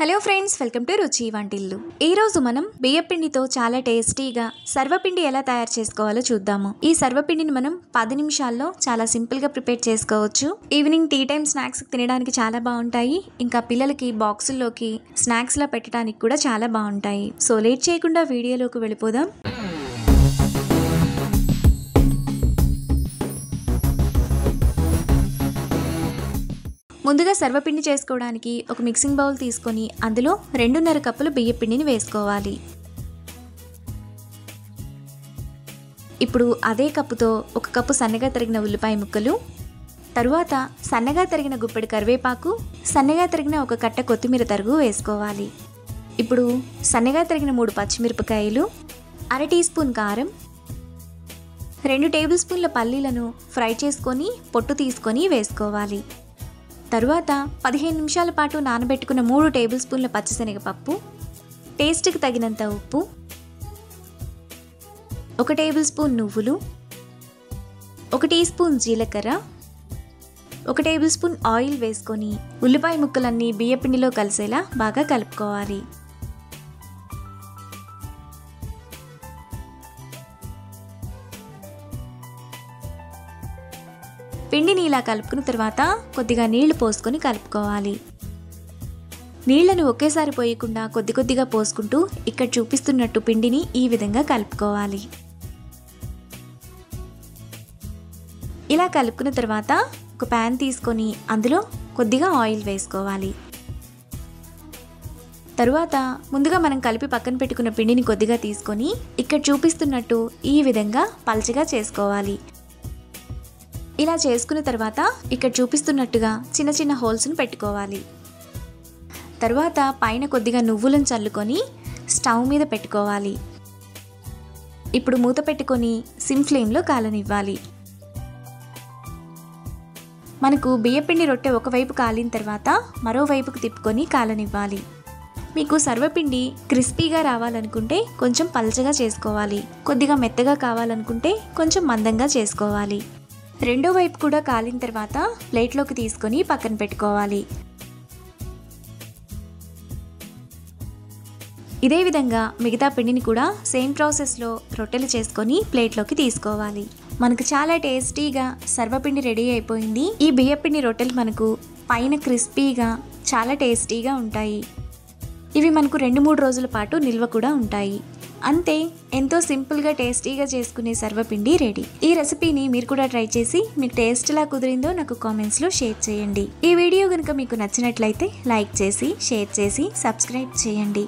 Hello friends, welcome to రుచి వంటిల్లు. ఈ రోజు మనం బియ్యపిండితో చాలా టేస్టీగా సర్వపిండి ఎలా తయారు చేసుకోవాలో చూద్దాము. ఈ సర్వపిండిని మనం 10 నిమిషాల్లో చాలా సింపుల్ గా ప్రిపేర్ చేసుకోవచ్చు. ఈవినింగ్ టీ టైం స్నాక్స్ తినడానికి చాలా బాగుంటాయి. ఇంకా పిల్లలకి బాక్సుల్లోకి స్నాక్స్ లా పెట్టడానికి కూడా చాలా బాగుంటాయి. సో లేట్ చేయకుండా వీడియోలోకి వెళ్ళిపోదాం. ముందుగా సర్వపిండి చేసుకోవడానికి ఒక మిక్సింగ్ బౌల్ తీసుకొని అందులో 2.5 కప్పులు బియ్యపిండిని వేసుకోవాలి. ఇప్పుడు అదే కప్పుతో 1 కప్పు సన్నగా తరిగిన ఉల్లిపాయ ముక్కలు, తరువాత సన్నగా తరిగిన గుప్పెడు కరివేపాకు, సన్నగా తరిగిన 1 కట్ట కొత్తిమీర తరుగు వేసుకోవాలి. ఇప్పుడు సన్నగా తరిగిన 3 పచ్చిమిరపకాయలు, 1/2 టీ స్పూన్ కారం, 2 టేబుల్ స్పూన్ల పల్లీలను ఫ్రై చేసుకొని పొట్టు తీసుకొని వేసుకోవాలి. తరువాత 15 నిమిషాల పాటు నానబెట్టుకున్న 3 టేబుల్ స్పూన్ల పచ్చిశనగపప్పు, టేస్ట్కి తగినంత ఉప్పు, 1 టేబుల్ స్పూన్ నువ్వులు, 1 టీ స్పూన్ జీలకర్ర, 1 టేబుల్ స్పూన్ ఆయిల్ వేసుకొని ఉల్లిపాయ ముక్కలన్నీ బియ్యపిండిలో కలిసేలా బాగా కలుపుకోవాలి. పిండిని ఇలా కలుపుకున్న తర్వాత కొద్దిగా నీళ్లు పోసుకొని కలుపుకోవాలి. నీళ్లను ఒకేసారి పోయకుండా కొద్ది కొద్దిగా పోసుకుంటూ ఇక్కడ చూపిస్తున్నట్టు పిండిని ఈ విధంగా కలుపుకోవాలి. ఇలా కలుపుకున్న తర్వాత ఒక ప్యాన్ తీసుకొని అందులో కొద్దిగా ఆయిల్ వేసుకోవాలి. తరువాత ముందుగా మనం కలిపి పక్కన పెట్టుకున్న పిండిని కొద్దిగా తీసుకొని ఇక్కడ చూపిస్తున్నట్టు ఈ విధంగా పల్చగా చేసుకోవాలి. ఇలా చేసుకున్న తర్వాత ఇక్కడ చూపిస్తున్నట్టుగా చిన్న చిన్న హోల్స్ని పెట్టుకోవాలి. తర్వాత పైన కొద్దిగా నువ్వులను చల్లుకొని స్టవ్ మీద పెట్టుకోవాలి. ఇప్పుడు మూత పెట్టుకొని సిమ్ ఫ్లేమ్లో కాలనివ్వాలి. మనకు బియ్యపిండి రొట్టె ఒకవైపు కాలిన తర్వాత మరోవైపుకు తిప్పుకొని కాలనివ్వాలి. మీకు సర్వపిండి క్రిస్పీగా రావాలనుకుంటే కొంచెం పల్చగా చేసుకోవాలి. కొద్దిగా మెత్తగా కావాలనుకుంటే కొంచెం మందంగా చేసుకోవాలి. రెండో వైపు కూడా కాలిన తర్వాత ప్లేట్లోకి తీసుకొని పక్కన పెట్టుకోవాలి. ఇదే విధంగా మిగతా పిండిని కూడా సేమ్ ప్రాసెస్లో రొట్టెలు చేసుకొని ప్లేట్లోకి తీసుకోవాలి. మనకు చాలా టేస్టీగా సర్వపిండి రెడీ అయిపోయింది. ఈ బియ్యపిండి రొట్టెలు మనకు పైన క్రిస్పీగా చాలా టేస్టీగా ఉంటాయి. ఇవి మనకు 2-3 రోజుల పాటు నిల్వ కూడా ఉంటాయి. అంతే, ఎంతో సింపుల్గా టేస్టీగా చేసుకునే సర్వపిండి రెడీ. ఈ రెసిపీని మీరు కూడా ట్రై చేసి మీకు టేస్ట్ ఎలా కుదిరిందో నాకు కామెంట్స్లో షేర్ చేయండి. ఈ వీడియో కనుక మీకు నచ్చినట్లయితే లైక్ చేసి, షేర్ చేసి, సబ్స్క్రైబ్ చేయండి.